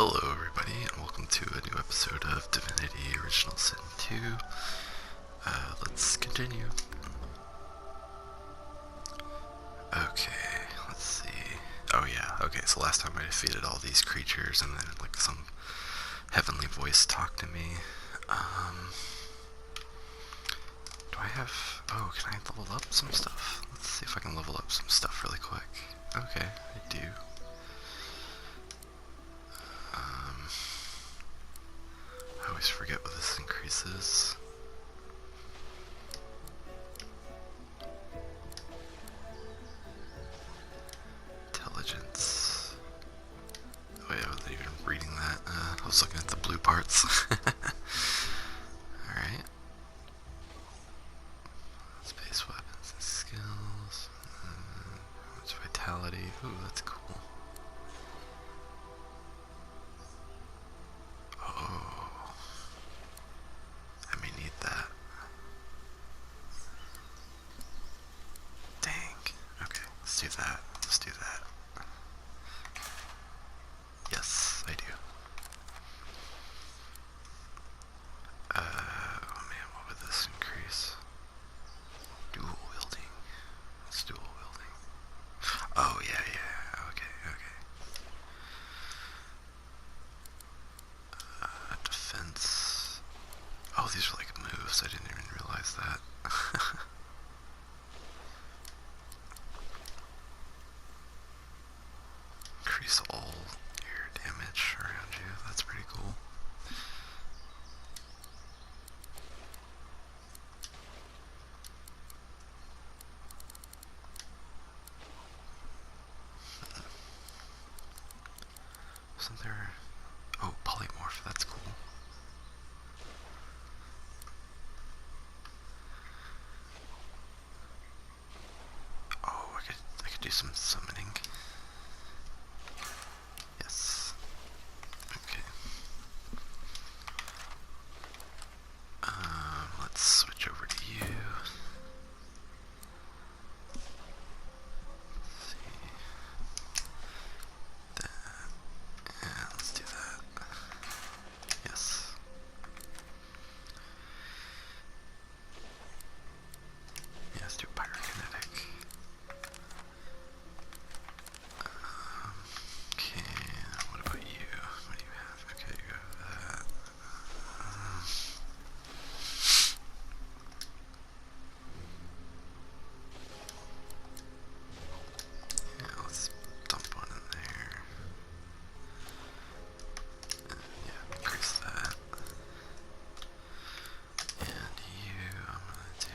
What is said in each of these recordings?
Hello everybody, and welcome to a new episode of Divinity Original Sin 2. Let's continue. Okay, let's see. Oh yeah, okay, so last time I defeated all these creatures and then like some heavenly voice talked to me. Do I have... oh, can I level up some stuff? Let's see if I can level up some stuff really quick. Okay, I do. I always forget what this increases. Intelligence. Oh yeah, I wasn't even reading that. I was looking at the blue parts. Alright. Space weapons and skills. What's vitality? Ooh, that's cool. Oh. I may need that. Dang. Okay, let's do that. Let's do that. Yes, I do. Oh man, what would this increase? Dual wielding. What's dual wielding? Oh yeah, okay. Defense. Oh, these are like moves, I didn't even realize that. Increase all air damage around you, that's pretty cool. Wasn't there... oh, polymorph, that's cool. Oh, I could do some summoning. Yes. Okay. Let's switch over to you. Let's see. That. Yeah, let's do that. Yes. Yeah, let's do pyrokinetic. Okay, what about you? What do you have? Okay, you have that. Yeah, let's dump one in there. Yeah, increase that. And you, I'm gonna do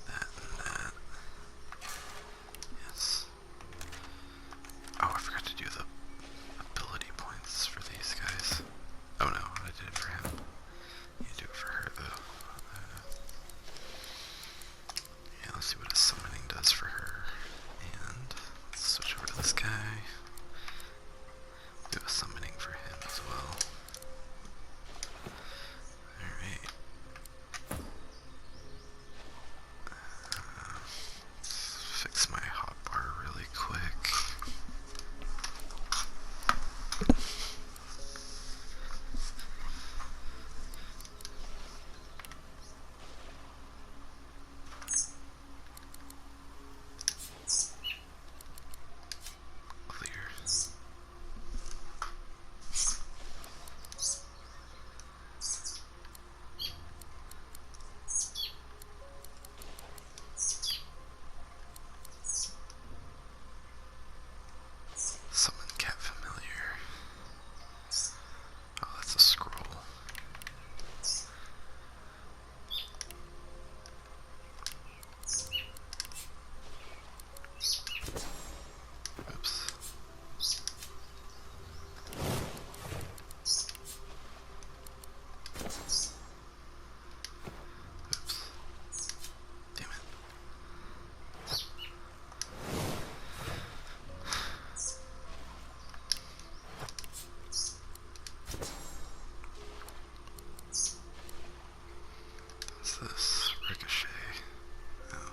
that and that. Yes. Oh, I forgot to do the ability points for these guys. Oh no, I did it for him. You do it for her though. Yeah, let's see what his summoning does for her. And let's switch over to this guy. Do a summoning for him as well. Alright. Let's fix my hotbar really quick. Clear. Summon cat familiar. Oh, that's a scroll. Oops. Oops. Damn it. What's this? Ricochet. Oh.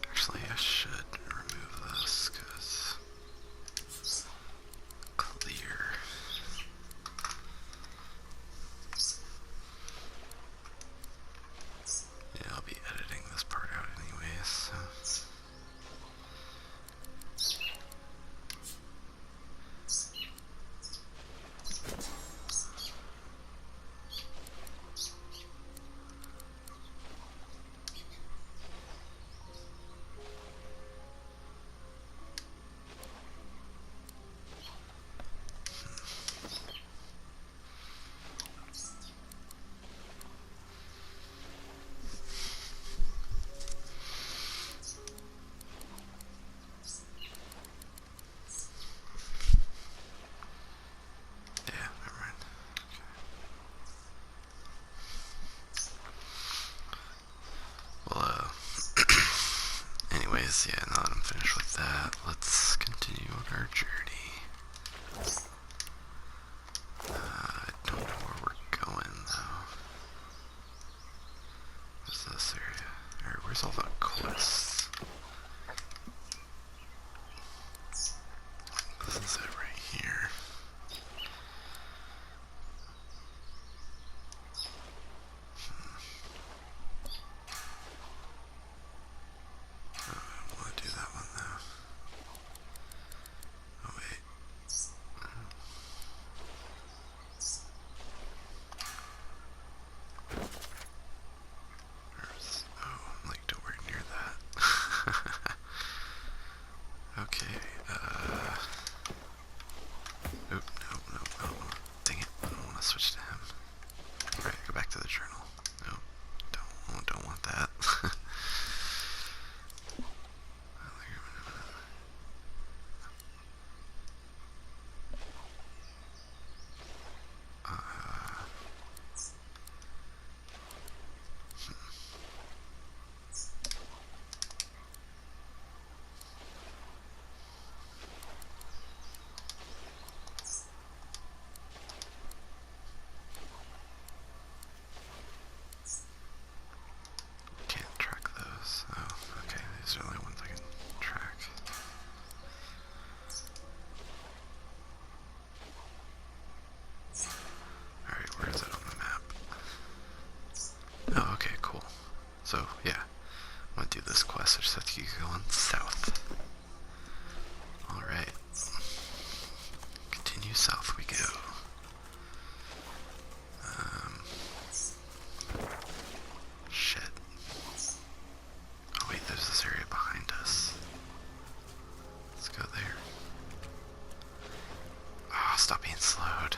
Actually, I should remove this, because you going south. Alright. Continue south we go. Shit. Oh wait, there's this area behind us. Let's go there. Ah, stop being slowed.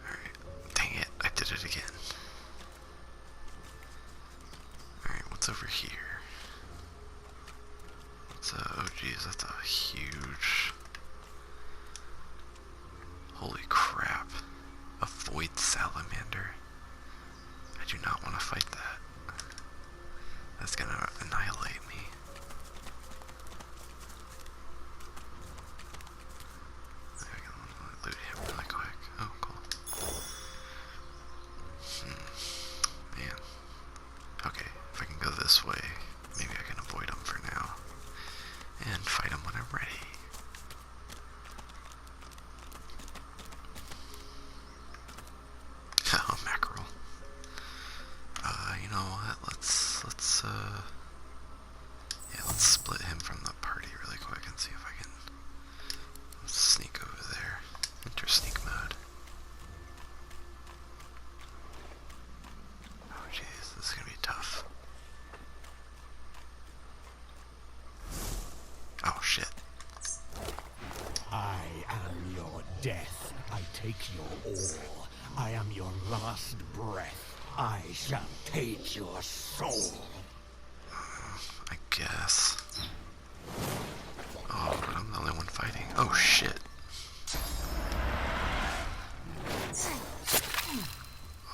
Alright. Dang it, I did it again. Alright, what's over here? Oh geez, that's a huge... Holy crap. A void salamander. I do not want to fight that. That's gonna annihilate me. I can loot him really quick. Oh, cool. Man. Okay, if I can go this way, maybe I can avoid him for now. And fight him when I'm ready. Oh, mackerel. You know what? Let's split him from the party really quick and see if I can sneak over there. Enter sneak mode. Oh jeez, this is gonna be tough. Oh shit. I am your death. I take your all. I am your last breath. I shall take your soul. I guess. Oh, but I'm the only one fighting. Oh shit.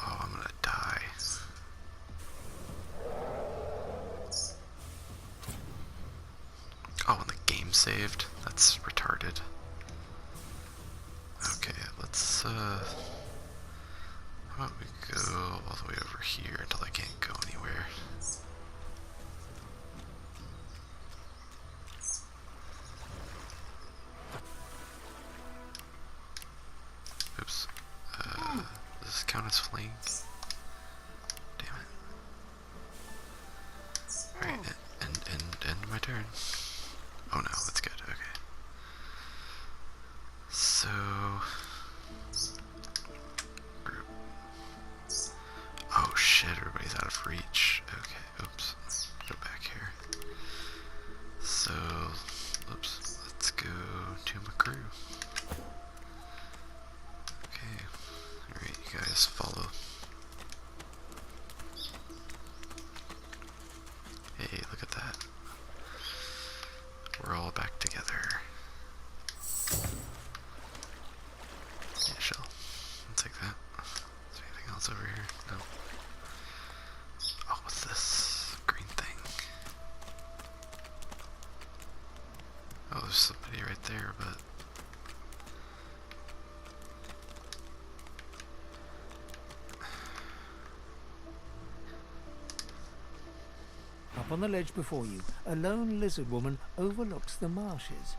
Oh, I'm gonna die. Oh, and the game saved? That's retarded. Okay, let's, how about we go all the way over here until I can't go anywhere. Oops. Does this count as flank? Damn it. Alright, end my turn. Oh no, that's good, okay. So... group. Oh shit, everybody's out of reach. Okay, oops. Go back here. So, oops. Let's go to my crew. Okay. Alright, you guys follow. Hey, look at that. We're all back together. Yeah, shell. I'll take that. Is there anything else over here? No. Oh, what's this green thing? Oh, there's somebody right there, but... Up on the ledge before you, a lone lizard woman overlooks the marshes.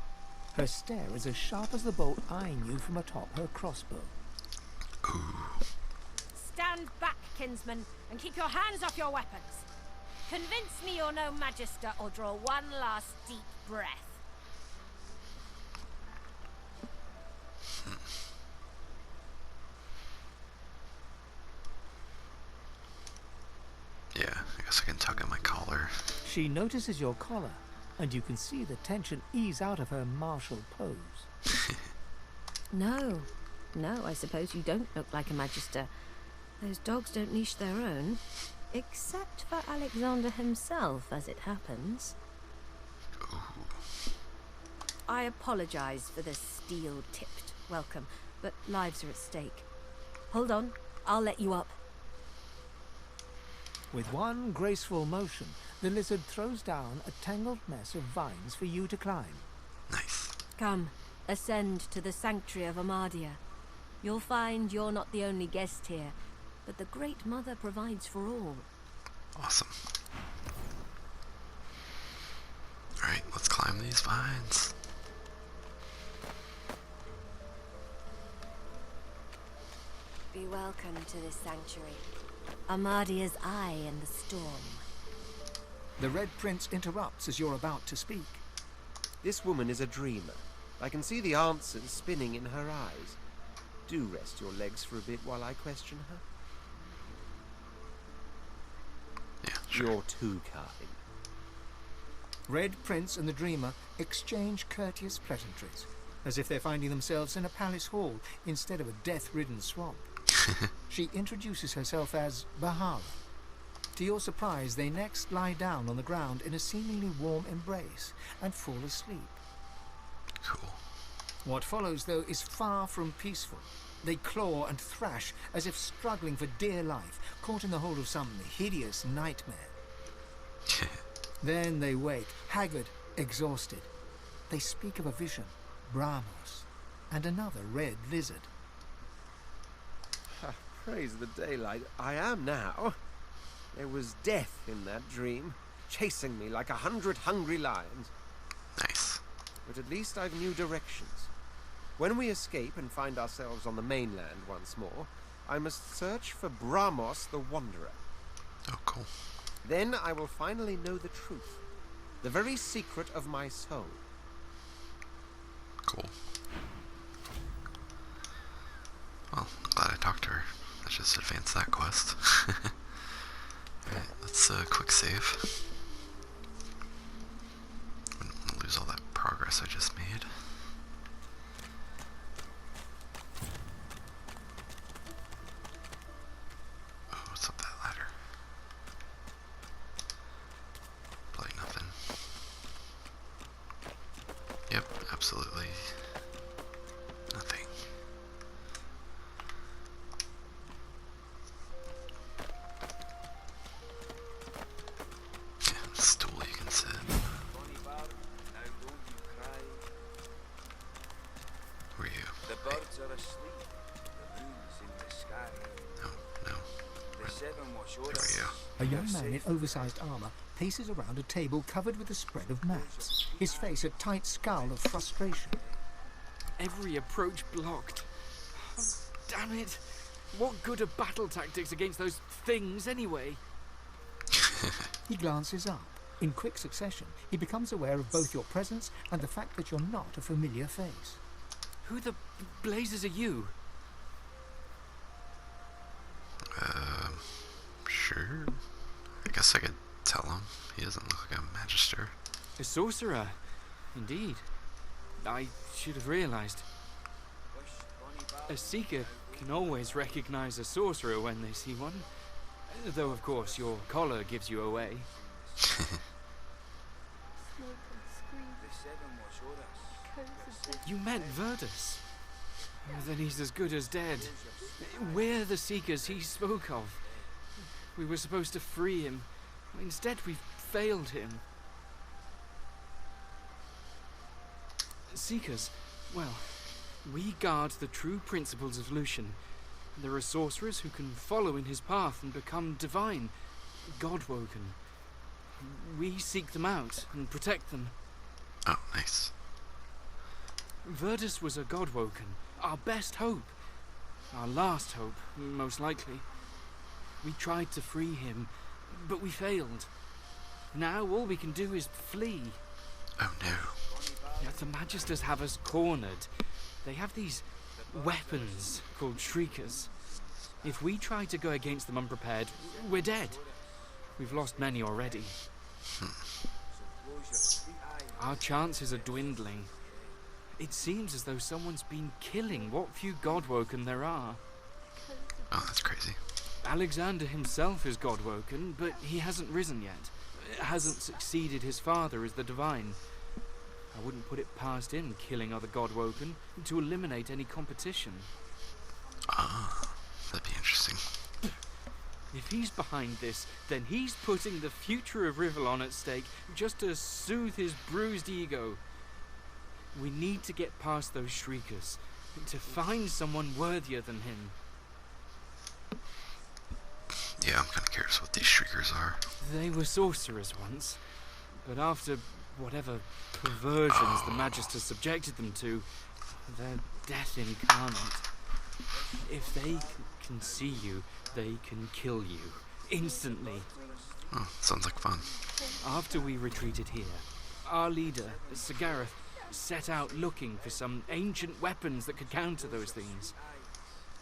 Her stare is as sharp as the bolt eyeing you from atop her crossbow. Ooh. Stand back, kinsman, and keep your hands off your weapons. Convince me you're no magister, or draw one last deep breath. Yeah, I guess I can tuck in my collar. She notices your collar, and you can see the tension ease out of her martial pose. No, I suppose you don't look like a magister. Those dogs don't niche their own. Except for Alexander himself, as it happens. Ooh. I apologize for the steel-tipped welcome, but lives are at stake. Hold on, I'll let you up. With one graceful motion, the lizard throws down a tangled mess of vines for you to climb. Nice. Come, ascend to the sanctuary of Amadia. You'll find you're not the only guest here, but the Great Mother provides for all. Awesome. Alright, let's climb these vines. Be welcome to this sanctuary. Amadia's eye in the storm. The Red Prince interrupts as you're about to speak. This woman is a dreamer. I can see the answers spinning in her eyes. Do rest your legs for a bit while I question her. Yeah, sure. You're too kind. Red Prince and the Dreamer exchange courteous pleasantries, as if they're finding themselves in a palace hall instead of a death-ridden swamp. She introduces herself as Bahala. To your surprise, they next lie down on the ground in a seemingly warm embrace and fall asleep. Cool. What follows, though, is far from peaceful. They claw and thrash as if struggling for dear life, caught in the hold of some hideous nightmare. Then they wake, haggard, exhausted. They speak of a vision, Brahmos, and another red lizard. Praise the daylight. I am now. There was death in that dream, chasing me like 100 hungry lions. Nice. But at least I've new directions. When we escape and find ourselves on the mainland once more, I must search for Brahmos the Wanderer. Oh, cool. Then I will finally know the truth, the very secret of my soul. Cool. Well, I'm glad I talked to her. Let's just advance that quest. Alright, let's quick save. I don't want to lose all that progress I just made. Oh, what's up that ladder? Probably nothing. Yep, absolutely nothing. Stool you can sit. Who are you? The birds are asleep. The moon's in the sky. No, no. The seven was Who are you? A young man in oversized armor paces around a table covered with a spread of maps, his face a tight scowl of frustration. Every approach blocked. Oh, damn it! What good are battle tactics against those things anyway? He glances up. In quick succession, he becomes aware of both your presence and the fact that you're not a familiar face. Who the blazes are you? Sure. I guess I could tell him. He doesn't look like a magister. A sorcerer, indeed. I should have realized. A seeker can always recognize a sorcerer when they see one. Though, of course, your collar gives you away. You meant Verdus. Then he's as good as dead. We're the seekers he spoke of. We were supposed to free him. Instead, we've failed him. Seekers, well, we guard the true principles of Lucian. There are sorcerers who can follow in his path and become divine, God-woken. We seek them out and protect them. Oh, nice. Verdus was a God-woken, our best hope. Our last hope, most likely. We tried to free him, but we failed. Now all we can do is flee. Oh no. Yet the Magisters have us cornered. They have these weapons called Shriekers. If we try to go against them unprepared, we're dead. We've lost many already. Our chances are dwindling. It seems as though someone's been killing what few God-woken there are. Oh, that's crazy. Alexander himself is God-woken, but he hasn't risen yet. Hasn't succeeded his father as the divine. I wouldn't put it past him killing other God-woken to eliminate any competition. Ah, that'd be interesting. If he's behind this, then he's putting the future of Rivellon at stake just to soothe his bruised ego. We need to get past those Shriekers, to find someone worthier than him. Yeah, I'm kind of curious what these Shriekers are. They were sorcerers once, but after whatever perversions the Magisters subjected them to, they're death incarnate. If they can see you, they can kill you, instantly. Oh, sounds like fun. After we retreated here, our leader, Sir Gareth, set out looking for some ancient weapons that could counter those things.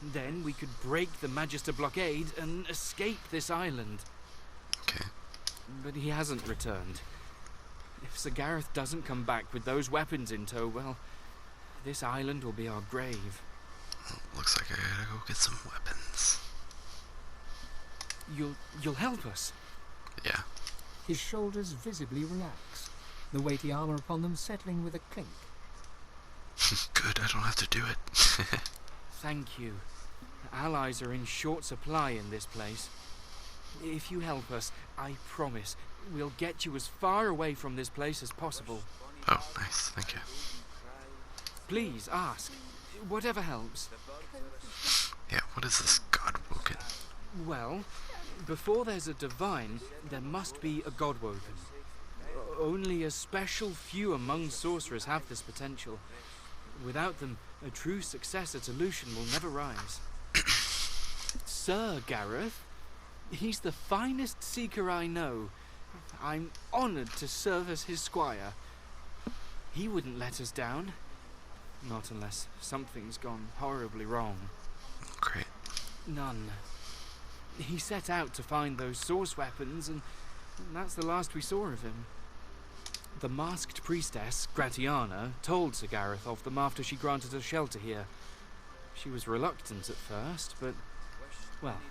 Then we could break the Magister blockade and escape this island. Okay. But he hasn't returned. If Sir Gareth doesn't come back with those weapons in tow, well, this island will be our grave. Well, looks like I gotta go get some weapons. You'll help us? Yeah. His shoulders visibly relax, the weighty armor upon them settling with a clink. Good, I don't have to do it. Thank you. Allies are in short supply in this place. If you help us, I promise we'll get you as far away from this place as possible. Oh, nice, thank you. Please ask. Whatever helps. Yeah, what is this God-woken? Well, before there's a divine, there must be a godwoken. Only a special few among sorcerers have this potential. Without them, a true successor to Lucian will never rise. Sir Gareth, he's the finest seeker I know. I'm honoured to serve as his squire. He wouldn't let us down. Not unless something's gone horribly wrong. Great. None. He set out to find those source weapons, and that's the last we saw of him. The masked priestess, Gratiana, told Sir Gareth of them after she granted us shelter here. She was reluctant at first, but, well,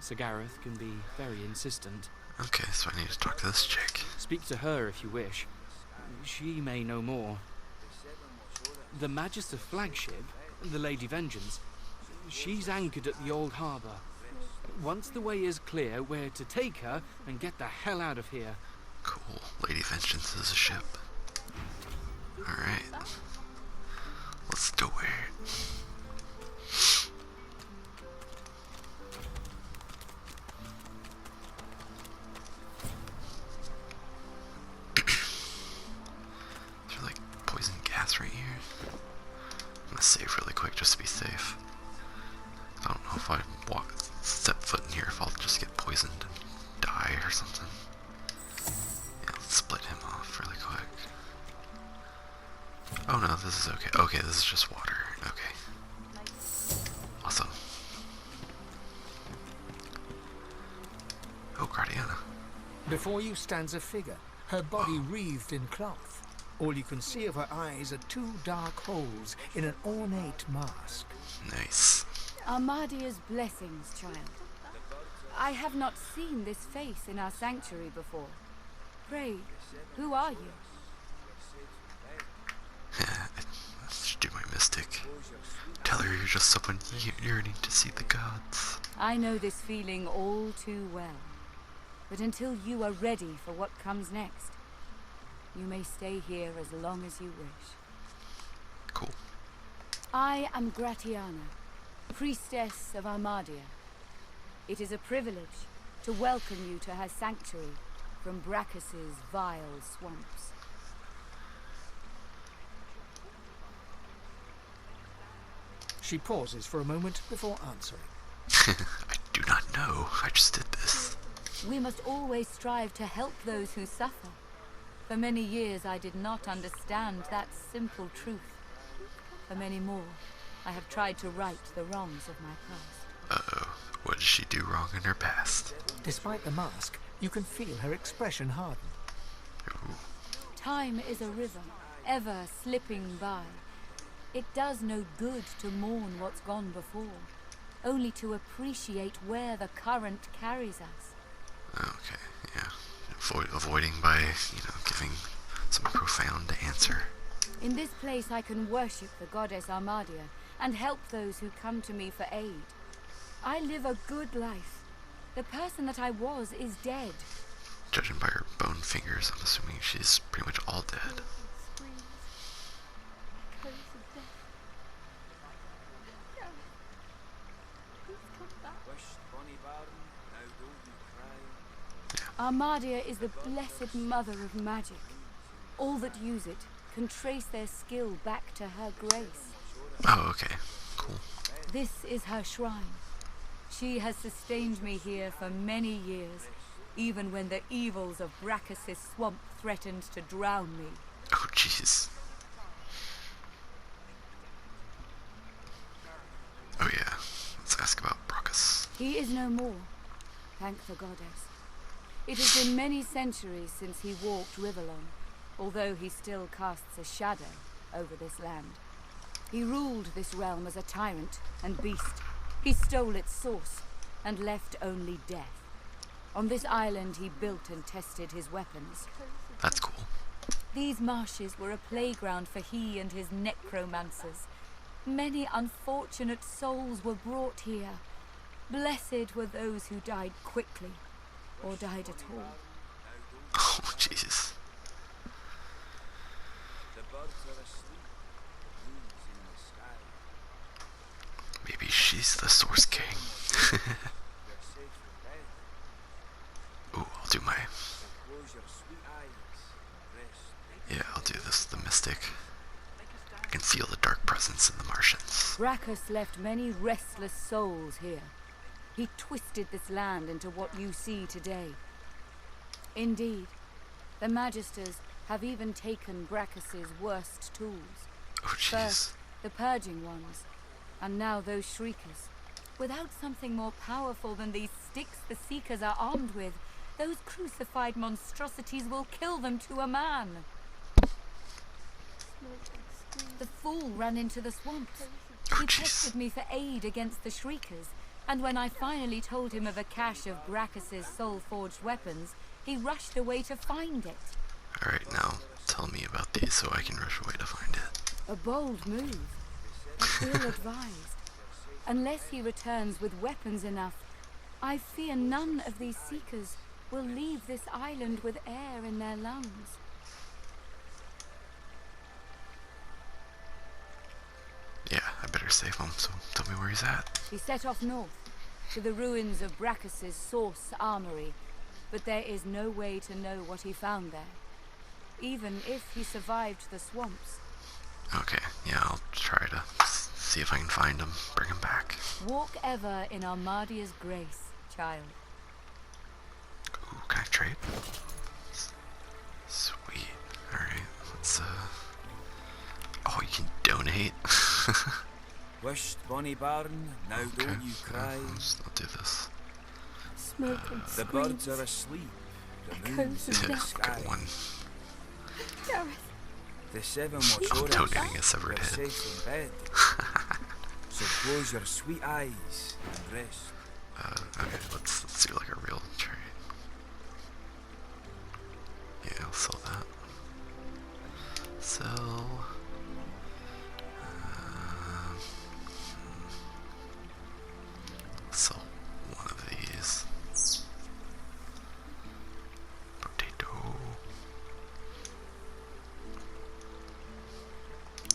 Sir Gareth can be very insistent. Okay, so I need to talk to this chick. Speak to her if you wish. She may know more. The Magister flagship, the Lady Vengeance, she's anchored at the old harbour. Once the way is clear, we're to take her and get the hell out of here. Cool. Lady Vengeance is a ship. Alright. Let's do it. Is there like poison gas right here? I'm gonna save really quick just to be safe. I don't know if I step foot in here if I'll just get poisoned and die or something. Yeah, let's split him off really quick. Oh no, this is okay. Okay, this is just water. Okay. Awesome. Oh, Guardiana. Before you stands a figure, her body wreathed in cloth. All you can see of her eyes are two dark holes in an ornate mask. Nice. Armadia's blessings, child. I have not seen this face in our sanctuary before. Pray, who are you? I should do my mystic. Tell her you're just someone yearning to see the gods. I know this feeling all too well. But until you are ready for what comes next, you may stay here as long as you wish. Cool. I am Gratiana, priestess of Armadia. It is a privilege to welcome you to her sanctuary from Brachus's vile swamps. She pauses for a moment before answering. I do not know. I just did this. We must always strive to help those who suffer. For many years I did not understand that simple truth. For many more, I have tried to right the wrongs of my past. Uh-oh. What did she do wrong in her past? Despite the mask, you can feel her expression harden. Ooh. Time is a river, ever slipping by. It does no good to mourn what's gone before, only to appreciate where the current carries us. Okay, yeah. Avoiding by, giving some profound answer. In this place I can worship the goddess Armadia and help those who come to me for aid. I live a good life. The person that I was is dead. Judging by her bone fingers, I'm assuming she's pretty much all dead. Armadia is the blessed mother of magic. All that use it can trace their skill back to her grace. Oh, okay. Cool. This is her shrine. She has sustained me here for many years, even when the evils of Brachus' swamp threatened to drown me. Oh, jeez. Oh yeah, let's ask about Brachus. He is no more, thank the goddess. It has been many centuries since he walked Rivellon, although he still casts a shadow over this land. He ruled this realm as a tyrant and beast. He stole its source and left only death. On this island he built and tested his weapons. That's cool. These marshes were a playground for he and his necromancers. Many unfortunate souls were brought here. Blessed were those who died quickly, or died at all. Oh, Jesus. The birds are asleep. The moon's in the sky. Maybe she's the Source King. You're safe in bed. Ooh, I'll do my... So close your sweet eyes and rest. Yeah, I'll do this, the Mystic. I can feel the dark presence in the Martians. Brachus left many restless souls here. He twisted this land into what you see today. Indeed, the Magisters have even taken Brachus' worst tools. Oh, jeez. First, the Purging Ones, and now those Shriekers. Without something more powerful than these sticks the Seekers are armed with, those crucified monstrosities will kill them to a man. The fool ran into the swamps. Oh, He jeez. tested me for aid against the Shriekers, and when I finally told him of a cache of Brachus' soul-forged weapons, he rushed away to find it. Alright, now tell me about these so I can rush away to find it. A bold move, but ill-advised. Unless he returns with weapons enough, I fear none of these Seekers will leave this island with air in their lungs. Yeah, I better save him, so tell me where he's at. He set off north, to the ruins of Brachus' source armory, but there is no way to know what he found there, even if he survived the swamps. Okay, yeah, I'll try to see if I can find him, bring him back. Walk ever in Armadia's grace, child. Ooh, can I trade? Sweet. Alright, let's, oh, you can donate? Wished, bonny barn, now Okay, don't you cry. I'll do this. Smoke and The screams. birds are asleep. The moon's in the Yeah, sky. good one. Gareth, The seven watch I'm over us. donating a severed You're head. safe in bed. So close your sweet eyes and rest. Okay, let's do like a real trade. Yeah, I'll sell that. Sell. Sell one of these. Potato.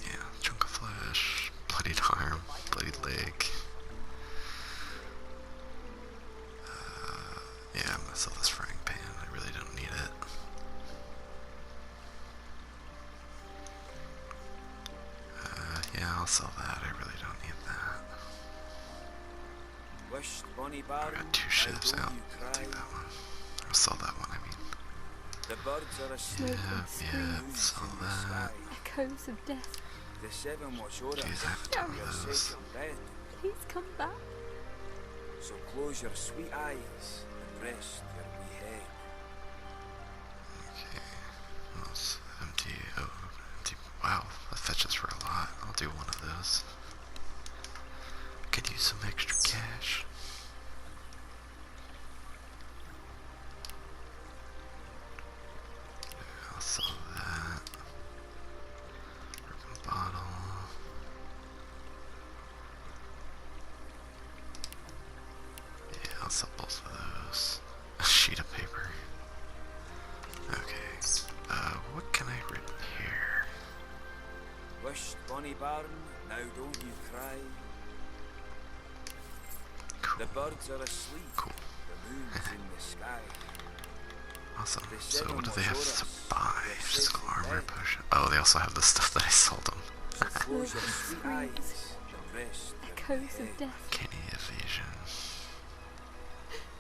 Yeah, chunk of flesh, bloodied arm, bloodied leg. Yeah, I'm gonna sell this frying pan. I really don't need it. Yeah, I'll sell that. I really don't need that. Wished, bonny I barn, got two now ships don't out. you I'll cry. take that one. I'll sell that one, I mean. The birds are asleep. Yeah, Moon's sell in the that. sky. echoes of death. The seven watch over Jeez, us. I haven't done You're those. safe in bed. Please come back. So close your sweet eyes and rest your wee head. Okay. What else? Empty. Oh, empty. Wow, that fetches for a lot. I'll do one of those. Could use some extra cash. I'll sell that. Broken bottle. Yeah, I'll sell both of those. A sheet of paper. Okay. What can I repair? Wished, bonny barn, now don't you cry. Cool. The birds are asleep. Cool. The moon's in the sky. Awesome. The So seven what do they have watch to over us. buy? You're Physical safe in armor, bed. potion. Oh, they also have the stuff that I sold them. So close your sweet eyes and rest your Echoes wee of head. death. Candy evasion.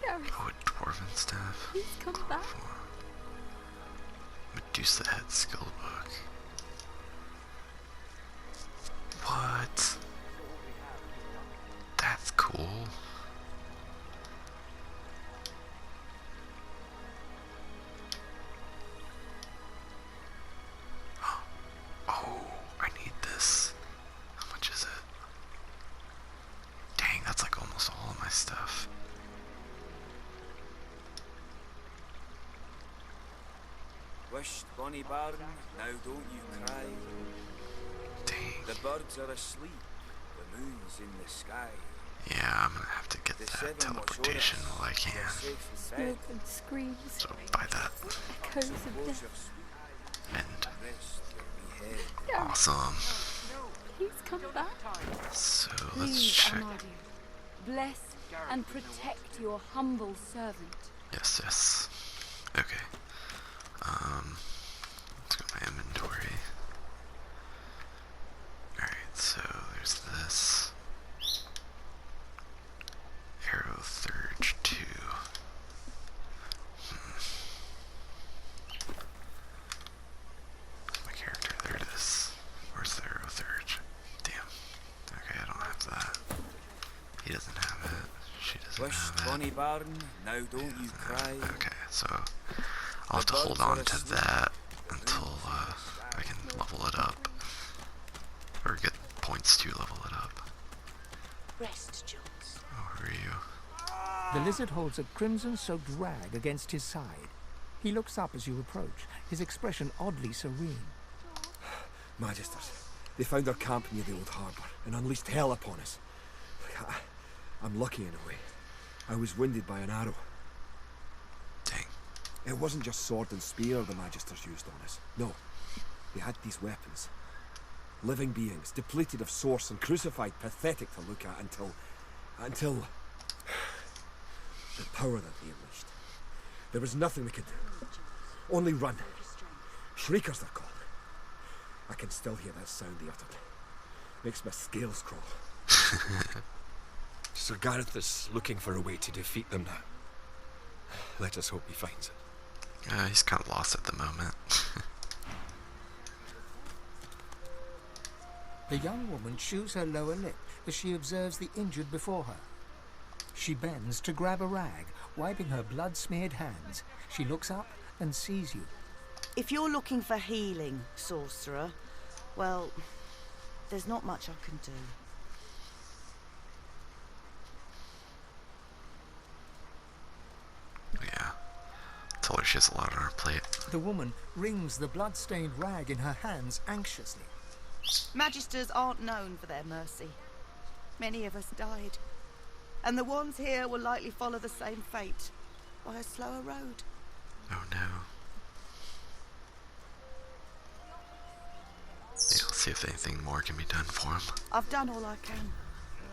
Gareth, Oh, a dwarven staff. Please come back. Medusa Head Skill Book. What? That's cool. Oh, I need this. How much is it? Dang, that's like almost all of my stuff. Wished Bonnie Baron, now don't you cry. Dang. The birds are asleep, the moon's in the sky. Yeah, I'm gonna have to get that teleportation while I can. Smoke and screams, So buy that. echoes of death. And Gareth, awesome. please come back. So let's Please, check. Amadou, bless and protect your humble servant. Yes, yes. Okay. Let's go to my inventory. Alright, so there's this. Arrow Thurge 2. My character, there it is. Where's the Arrow Thurge? Damn. Okay, I don't have that. He doesn't have it. She doesn't Wished have it. Bonnie Baron, now don't you cry. Okay, so I'll have to hold on to that until I can level it up. Or get points to level it up. Rest, Jules. Oh, who are you? The lizard holds a crimson-soaked rag against his side. He looks up as you approach, his expression oddly serene. Magisters, they found our camp near the old harbour and unleashed hell upon us. I'm lucky in a way. I was wounded by an arrow. Dang. It wasn't just sword and spear the Magisters used on us. No, they had these weapons. Living beings, depleted of source and crucified, pathetic to look at until the power that they unleashed. There was nothing we could do. Only run. Shriekers they're called. I can still hear that sound they uttered. Makes my scales crawl. Sir Gareth is looking for a way to defeat them now. Let us hope he finds it. He's kind of lost at the moment. The young woman chews her lower lip as she observes the injured before her. She bends to grab a rag, wiping her blood-smeared hands. She looks up and sees you. If you're looking for healing, sorcerer, well, there's not much I can do. Yeah. Told her she has a lot on her plate. The woman wrings the blood-stained rag in her hands anxiously. Magisters aren't known for their mercy. Many of us died. And the ones here will likely follow the same fate, by a slower road. Oh no. Yeah, let's see if anything more can be done for him. I've done all I can.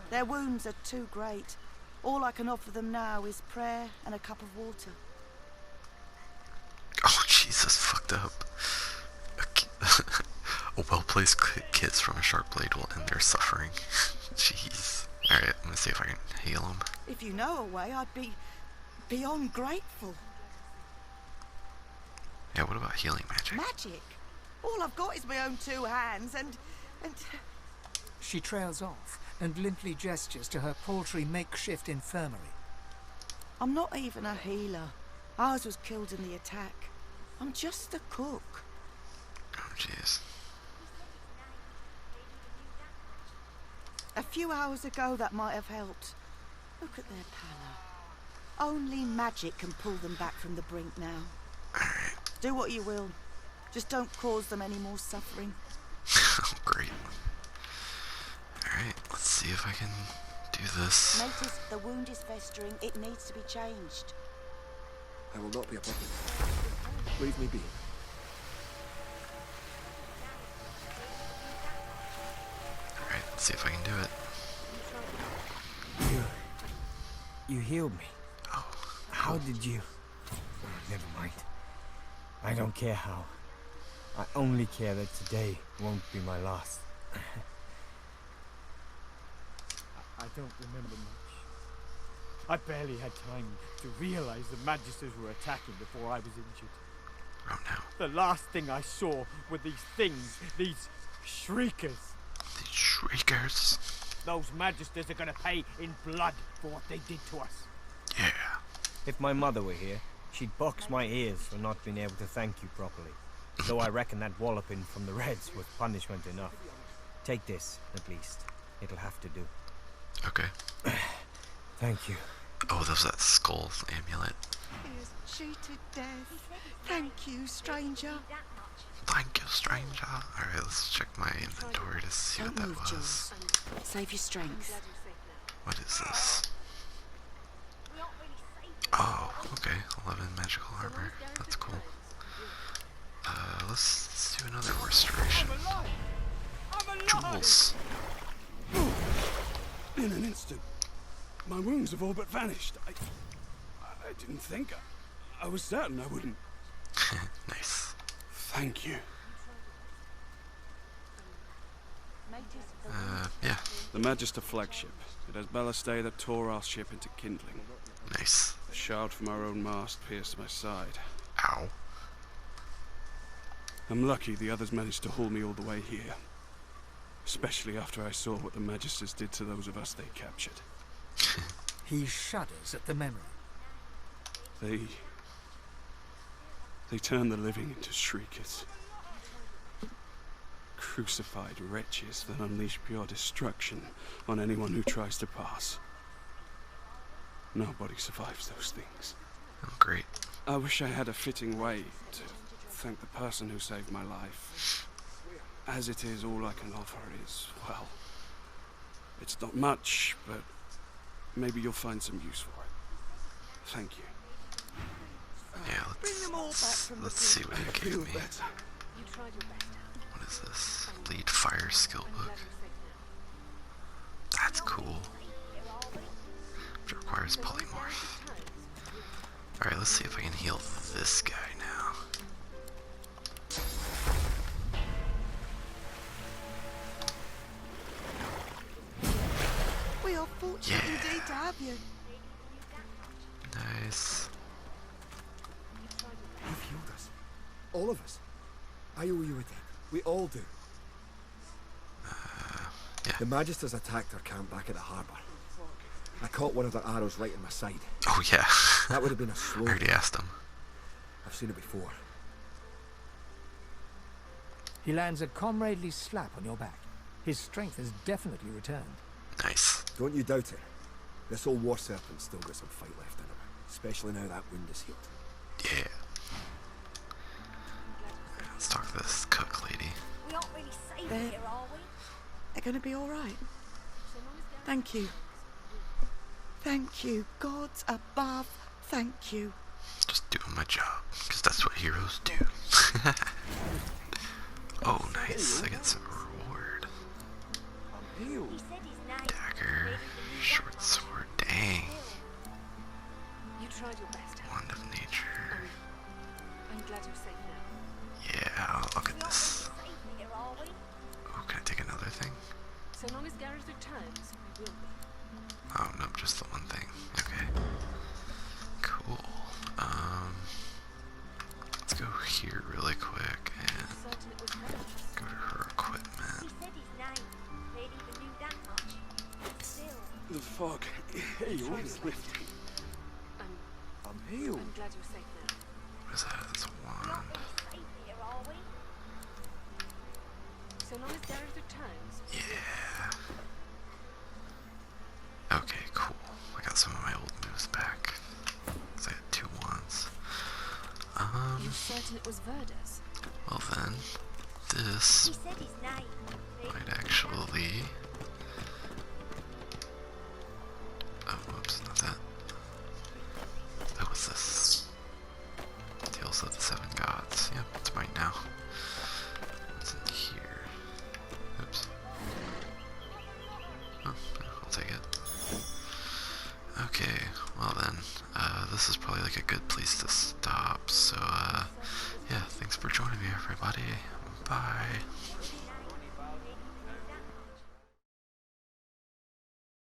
Their wounds are too great. All I can offer them now is prayer and a cup of water. Oh, Jesus, fucked up. A well-placed kiss from a sharp blade will end their suffering. Jeez. Alright, I'm gonna see if I can heal him. If you know a way, I'd be beyond grateful. Yeah, what about healing magic? Magic? All I've got is my own two hands and... She trails off and limply gestures to her paltry makeshift infirmary. I'm not even a healer. Ours was killed in the attack. I'm just a cook. Oh, jeez. A few hours ago that might have helped. Look at their pallor. Only magic can pull them back from the brink now. Alright. Do what you will. Just don't cause them any more suffering. Oh, great. Alright, let's see if I can do this. Notice the wound is festering. It needs to be changed. I will not be a puppet. Leave me be. Alright, let's see if I can do it. You healed me. Oh. How did you? Never mind. I don't care how. I only care that today won't be my last. I don't remember much. I barely had time to realize the Magisters were attacking before I was injured. Oh no. The last thing I saw were these things, these shriekers. These shriekers? Those Magisters are gonna pay in blood for what they did to us. Yeah. If my mother were here, she'd box my ears for not being able to thank you properly. Though I reckon that walloping from the Reds was punishment enough. Take this, at least. It'll have to do. Okay. Thank you. Oh, there's that skull amulet. He is cheated death. Thank you, stranger. Thank you, stranger. Alright, let's check my inventory to see what that was. Save your strength. What is this? Oh, okay. 11 magical armor. That's cool. Let's do another restoration. Jewels. In an instant, my wounds have all but vanished. I didn't think. I was certain I wouldn't. Nice. Thank you. Yeah. The Magister flagship. It has ballastay that tore our ship into kindling. Nice. The shard from our own mast pierced my side. Ow. I'm lucky the others managed to haul me all the way here. Especially after I saw what the Magisters did to those of us they captured. He shudders at the memory. They turn the living into shriekers. Crucified wretches that unleash pure destruction on anyone who tries to pass. Nobody survives those things. Oh, great. I wish I had a fitting way to thank the person who saved my life. As it is, all I can offer is, well, it's not much, but maybe you'll find some use for it. Thank you. Yeah, let's see what it gave me. Better. What is this? Lead fire skill book. That's cool. Which requires polymorph. Alright, let's see if I can heal this guy now. We are fortunate indeed to have you. Nice. You've healed us. All of us. I owe you a debt. We all do. Yeah. The Magisters attacked our camp back at the harbour. I caught one of their arrows right in my side. Oh yeah. That would have been a slow. I already asked him. I've seen it before. He lands a comradely slap on your back. His strength has definitely returned. Nice. Don't you doubt it. This old war serpent's still got some fight left in him. Especially now that wound is healed. Yeah. Let's talk to this cook lady. We aren't really safe here, are we? They're going to be all right. Thank you. Thank you. Gods above, thank you. Just doing my job, because that's what heroes do. Oh, nice. I get some reward. Dagger. Short sword. Dang. You tried your best. Wand of nature. I'm glad you're safe now. Yeah, I'll get this. Oh, can I take another thing? So long as Gareth returns, we will be. Oh, no, just the one thing. Okay. Cool. Let's go here really quick and go to her equipment. The fog. Healed. I'm healed. I'm glad you're safe now. What is that? That's a wand. So long as Gareth returns. Yeah. Okay, cool. I got some of my old moves back. 'Cause I had 2 wands. You're certain it was Verda's? Well then, this might actually... Oh, whoops, not that. Oh, what's this? Tales of the 7 Gods. Yep, it's mine now. What's in here? Oops. Oh, I'll take it. Okay, well then, this is probably like a good place to stop, so, yeah, thanks for joining me, everybody. Bye.